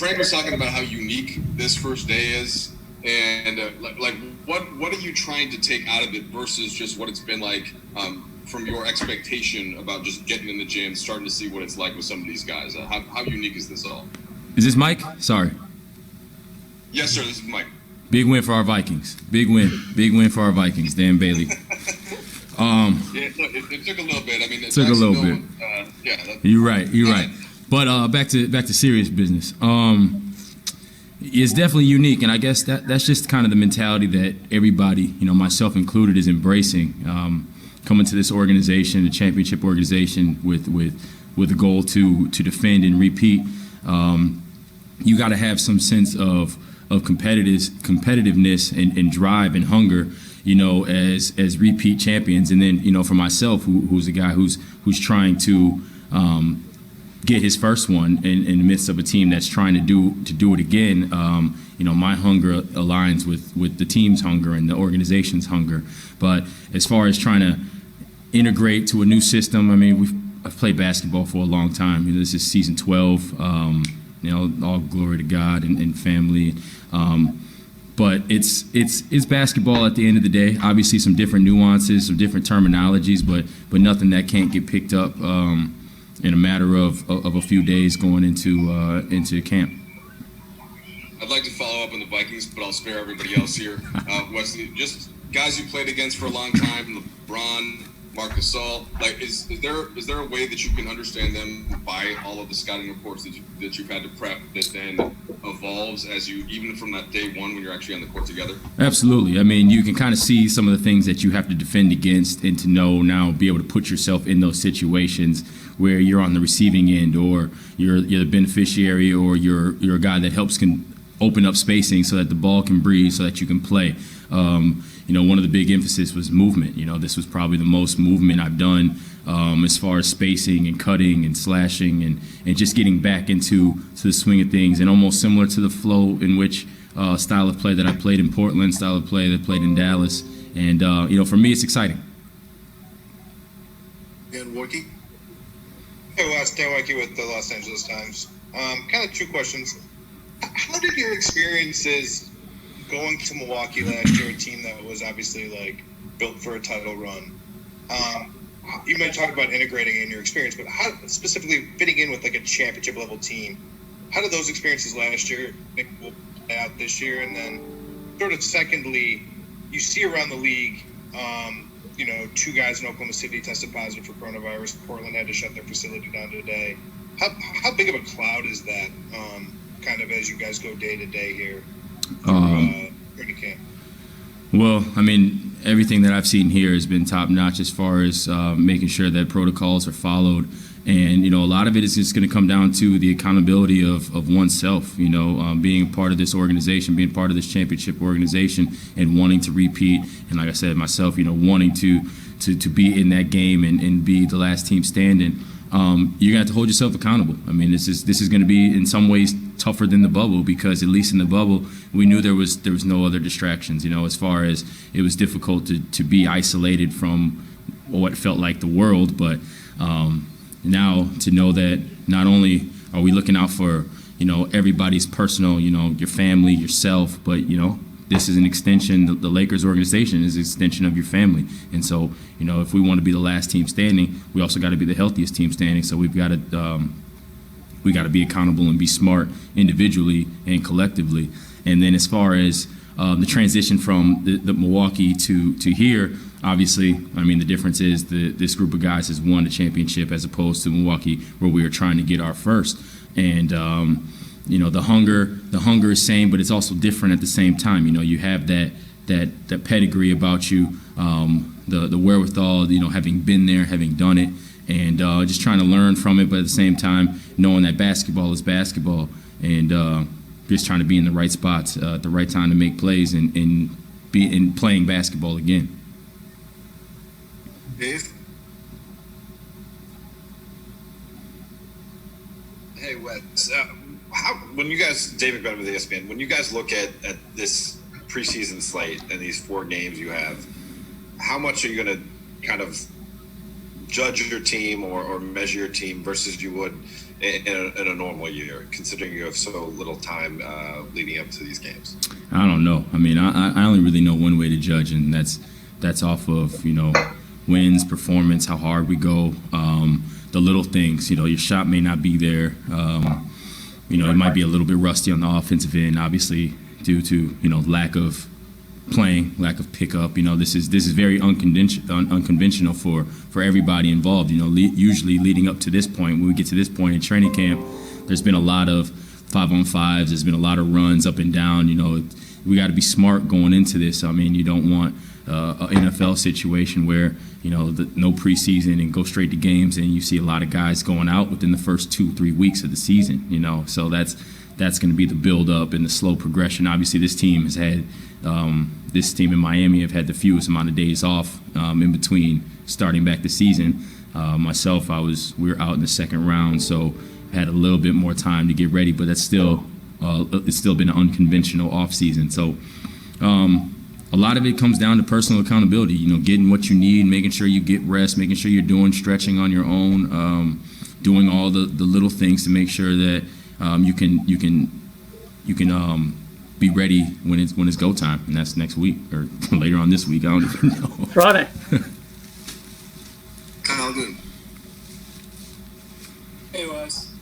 Frank was talking about how unique this first day is, and what are you trying to take out of it versus just what it's been like from your expectation about just getting in the gym, starting to see what it's like with some of these guys? How unique is this all? Is this Mike? Sorry. Yes, sir. This is Mike. Big win for our Vikings. Big win for our Vikings. Dan Bailey. It took a little bit. I mean, it took a little bit. You're right. But back to serious business. It's definitely unique, and I guess that's just kind of the mentality that everybody, myself included, is embracing. Coming to this organization, a championship organization, with a goal to defend and repeat. You got to have some sense of competitiveness and drive and hunger, as repeat champions. And then, for myself, who's a guy who's trying to get his first one in the midst of a team that's trying to do it again. My hunger aligns with the team's hunger and the organization's hunger. But as far as trying to integrate to a new system, I mean, I've played basketball for a long time. This is season 12. All glory to God and family. But it's basketball at the end of the day. Obviously, some different nuances, some different terminologies, but nothing that can't get picked up in a matter of a few days going into camp. I'd like to follow up on the Vikings, but I'll spare everybody else here. Wesley, just guys you played against for a long time, LeBron, Marc Gasol. Is there a way that you can understand them by all of the scouting reports that you've had to prep that then evolves as you, even from that day one when you're actually on the court together? Absolutely. I mean, you can kind of see some of the things that you have to defend against, and to know now, be able to put yourself in those situations where you're on the receiving end, or you're the beneficiary, or you're a guy that can open up spacing so that the ball can breathe, so that you can play. One of the big emphasis was movement. This was probably the most movement I've done as far as spacing and cutting and slashing and just getting back into the swing of things, and almost similar to the flow in which style of play that I played in Portland, style of play that I played in Dallas. And, for me, it's exciting. And Wookie? Hey, Wes, Dan Wookie with the Los Angeles Times. Kind of two questions. How did your experiences going to Milwaukee last year, a team that was obviously built for a title run? You might talk about integrating in your experience, but how specifically fitting in with a championship level team? How did those experiences last year will play out this year? And then, sort of secondly, you see around the league, two guys in Oklahoma City tested positive for coronavirus. Portland had to shut their facility down today. How big of a cloud is that? Kind of as you guys go day to day here training camp? Well, I mean, everything that I've seen here has been top notch as far as making sure that protocols are followed. And, a lot of it is just going to come down to the accountability of oneself, being a part of this organization, being part of this championship organization, and wanting to repeat. And like I said, myself, wanting to be in that game and be the last team standing. You're going to have to hold yourself accountable. I mean, this is going to be in some ways tougher than the bubble, because at least in the bubble we knew there was no other distractions. As far as it was difficult to be isolated from what felt like the world, but now to know that not only are we looking out for everybody's personal, your family, yourself, but this is an extension. The Lakers organization is an extension of your family. And so, if we want to be the last team standing, we also got to be the healthiest team standing. So we've got to be accountable and be smart individually and collectively. And then as far as the transition from the Milwaukee to here, obviously, I mean, the difference is this group of guys has won the championship as opposed to Milwaukee, where we were trying to get our first. And the hunger is same, but it's also different at the same time. You have that pedigree about you, the wherewithal, having been there, having done it, and just trying to learn from it, but at the same time knowing that basketball is basketball, and just trying to be in the right spots at the right time to make plays and be in playing basketball again. Dave? Hey, Wes. When you guys, David Bennett with ESPN, when you guys look at this preseason slate and these 4 games you have, how much are you going to kind of judge your team or measure your team versus you would in a normal year, considering you have so little time leading up to these games? I don't know. I mean, I only really know one way to judge, and that's off of, wins, performance, how hard we go, the little things. Your shot may not be there. It might be a little bit rusty on the offensive end, obviously due to lack of playing, lack of pickup. This is very unconventional for everybody involved. Usually leading up to this point, when we get to this point in training camp, there's been a lot of 5-on-5s. There's been a lot of runs up and down. We got to be smart going into this. I mean, you don't want an NFL situation where no preseason and go straight to games, and you see a lot of guys going out within the first 2-3 weeks of the season. So that's going to be the build up and the slow progression. Obviously, this team has had this team in Miami have had the fewest amount of days off in between starting back the season. Myself, we were out in the second round, so had a little bit more time to get ready, but that's still it's still been an unconventional offseason. So a lot of it comes down to personal accountability, getting what you need, making sure you get rest, making sure you're doing stretching on your own, doing all the little things to make sure that you can be ready when it's go time, and that's next week or later on this week. I don't even know. Friday. Kyle Good. Hey Wes,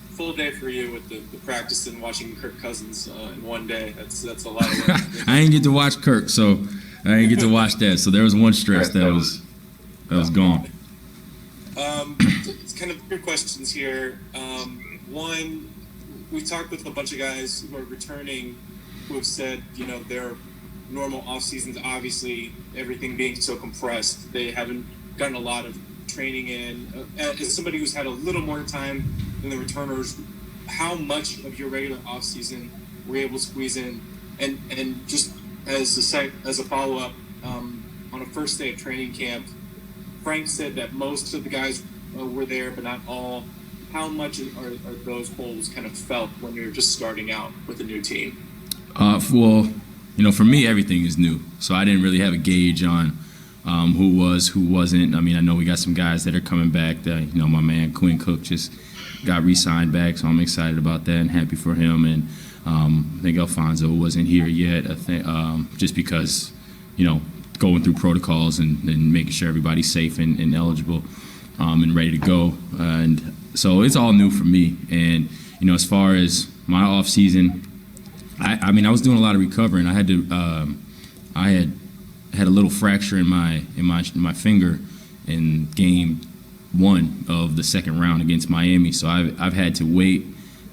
full day for you with the practice and watching Kirk Cousins in one day. That's a lot of work. I didn't get to watch Kirk, so I didn't get to watch that. So there was one stress that was gone. It's kind of three questions here. One, we talked with a bunch of guys who are returning who have said, their normal off seasons, obviously everything being so compressed, they haven't gotten a lot of training in. As somebody who's had a little more time than the returners, how much of your regular off season were you able to squeeze in? And just as a follow up, on a first day of training camp, Frank said that most of the guys were there, but not all. How much are those holes kind of felt when you're just starting out with a new team? Well, for me, everything is new, so I didn't really have a gauge on who was, who wasn't. I mean, I know we got some guys that are coming back. That, my man Quinn Cook just got re-signed back, so I'm excited about that and happy for him. And I think Alfonso wasn't here yet. I think just because, going through protocols and making sure everybody's safe and eligible and ready to go. And so it's all new for me. And as far as my off season, I was doing a lot of recovering. I had to I had a little fracture in my finger in game 1 of the second round against Miami. So I've had to wait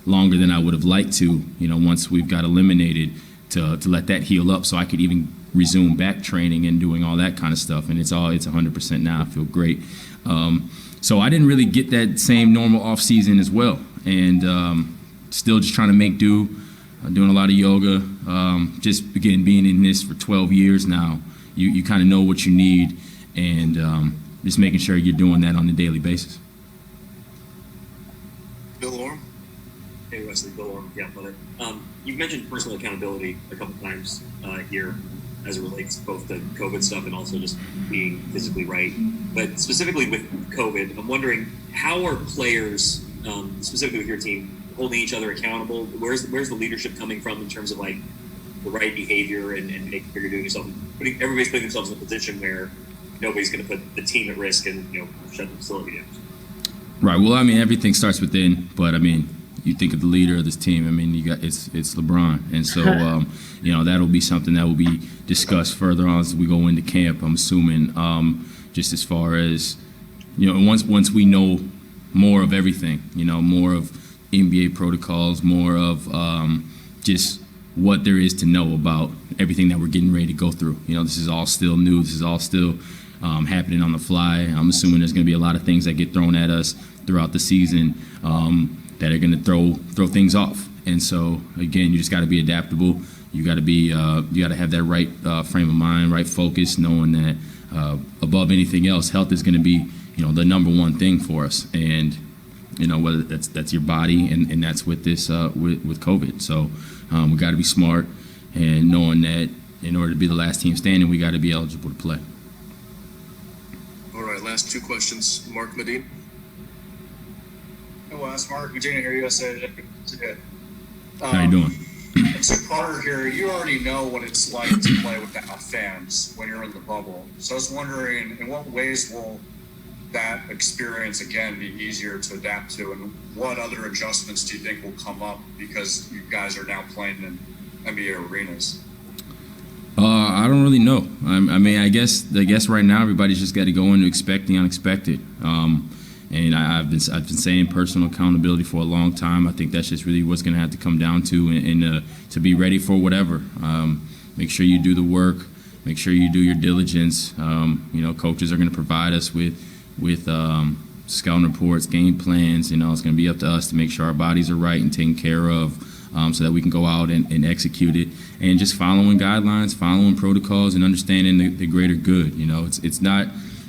longer than I would have liked to, once we've got eliminated, to let that heal up so I could even resume back training and doing all that kind of stuff. And it's 100% now. I feel great. So I didn't really get that same normal off season as well, and still just trying to make do. Doing a lot of yoga. Just again, being in this for 12 years now, you kind of know what you need, and just making sure you're doing that on a daily basis. Bill Orm. Hey Wesley, Bill Orm, yeah, brother. You've mentioned personal accountability a couple times here, as it relates both to COVID stuff and also just being physically right. But specifically with COVID, I'm wondering, how are players, specifically with your team, holding each other accountable? Where's the leadership coming from in terms of like the right behavior and making sure you're doing yourself, everybody's putting themselves in a position where nobody's going to put the team at risk and shut the facility down? Right. Well, I mean, everything starts within, but I mean, you think of the leader of this team. I mean, it's LeBron, and so that'll be something that will be discussed further on as we go into camp. I'm assuming, just as far as once we know more of everything, more of NBA protocols, more of just what there is to know about everything that we're getting ready to go through. This is all still new. This is all still happening on the fly. I'm assuming there's going to be a lot of things that get thrown at us throughout the season that are going to throw things off. And so again, you just got to be adaptable. You got to be you got to have that right frame of mind, right focus, knowing that above anything else, health is going to be the number one thing for us. And whether that's your body, and that's with this with COVID. So we got to be smart, and knowing that in order to be the last team standing, we got to be eligible to play. All right, last two questions. Mark Medine. Hey Wes. Mark, Virginia here, USA. How you doing? So Carter here, you already know what it's like to play without fans when you're in the bubble. So I was wondering, in what ways will that experience again be easier to adapt to, and what other adjustments do you think will come up because you guys are now playing in NBA arenas? I don't really know. I mean, I guess right now everybody's just got to go into expect the unexpected. And I've been saying personal accountability for a long time. I think that's just really what's going to have to come down to, and to be ready for whatever. Make sure you do the work. Make sure you do your diligence. Coaches are going to provide us with scouting reports, game plans. It's going to be up to us to make sure our bodies are right and taken care of, so that we can go out and execute it. And just following guidelines, following protocols, and understanding the greater good.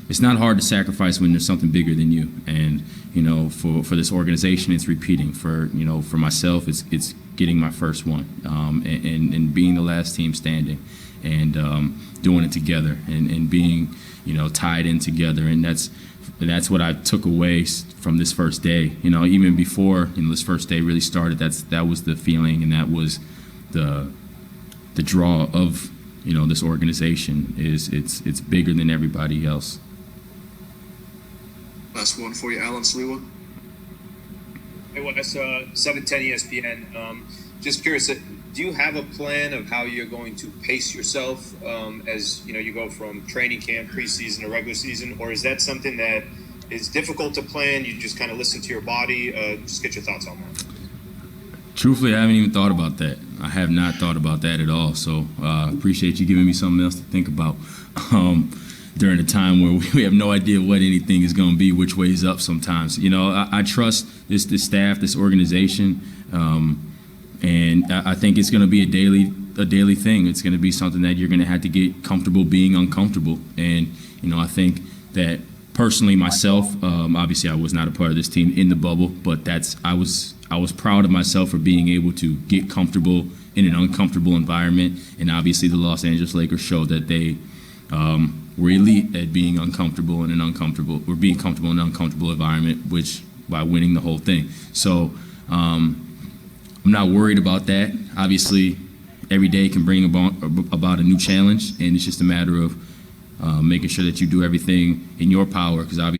It's not hard to sacrifice when there's something bigger than you. And for this organization, it's repeating. For myself, it's getting my first one, and being the last team standing, and doing it together, and being tied in together. And that's what I took away from this first day. Even before this first day really started, that was the feeling, and that was the draw of this organization. It's bigger than everybody else. Last one for you, Alan Sliwa. Hey, Wes, 710 ESPN. Just curious, do you have a plan of how you're going to pace yourself as you go from training camp, preseason, to regular season, or is that something that is difficult to plan? You just kind of listen to your body. Just get your thoughts on that. Truthfully, I haven't even thought about that. I have not thought about that at all. So appreciate you giving me something else to think about during a time where we have no idea what anything is going to be, which way is up sometimes. I trust this staff, this organization, and I think it's going to be a daily thing. It's going to be something that you're going to have to get comfortable being uncomfortable. And I think that personally myself, obviously I was not a part of this team in the bubble, but I was proud of myself for being able to get comfortable in an uncomfortable environment. And obviously the Los Angeles Lakers showed that they were elite at being uncomfortable in an uncomfortable, or being comfortable in an uncomfortable environment, which by winning the whole thing. So I'm not worried about that. Obviously, every day can bring about a new challenge, and it's just a matter of making sure that you do everything in your power, because obviously